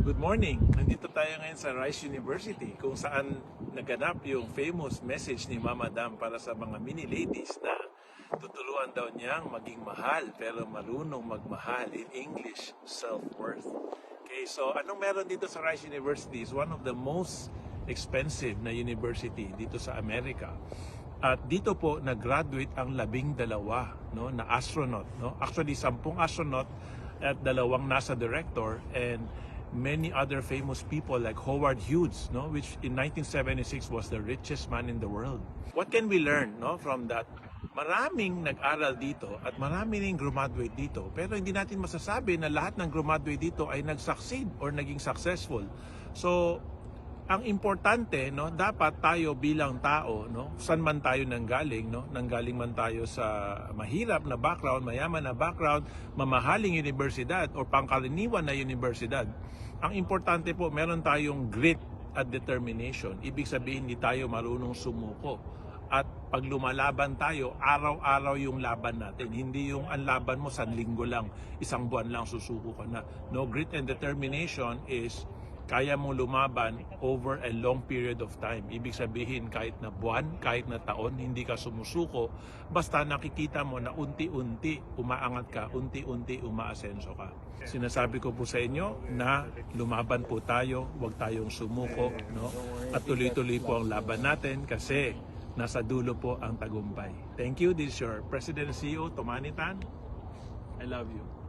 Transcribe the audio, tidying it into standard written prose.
Good morning! Nandito tayo ngayon sa Rice University kung saan naganap yung famous message ni Mama Dam para sa mga mini ladies na tutuluan daw niyang maging mahal pero marunong magmahal, in English, self-worth. Okay, so anong meron dito sa Rice University is one of the most expensive na university dito sa Amerika. At dito po nag-graduate ang 12 na astronaut. No? Actually, 10 astronaut at 2 NASA director and many other famous people like Howard Hughes, no, which in 1976 was the richest man in the world. What can we learn, no, from that? Maraming nag-aral dito at marami ring graduate dito, pero hindi natin masasabi na lahat ng graduate dito ay nag-succeed or naging successful. So, ang importante, no, dapat tayo bilang tao, no, saan man tayo nanggaling, no, nanggaling man tayo sa mahirap na background, mayaman na background, mamahaling universidad o pangkaraniwan na universidad. Ang importante po, meron tayong grit at determination. Ibig sabihin, hindi tayo marunong sumuko. At pag lumalaban tayo, araw-araw yung laban natin. Hindi yung ang laban mo sa linggo lang, isang buwan lang susuko ka na. No, grit and determination is kaya mong lumaban over a long period of time. Ibig sabihin, kahit na buwan, kahit na taon, hindi ka sumusuko, basta nakikita mo na unti-unti umaangat ka, unti-unti umaasenso ka. Sinasabi ko po sa inyo na lumaban po tayo, huwag tayong sumuko, no? At tuloy-tuloy po ang laban natin kasi nasa dulo po ang tagumpay. Thank you. This is your President and CEO, Tomani Tan. I love you.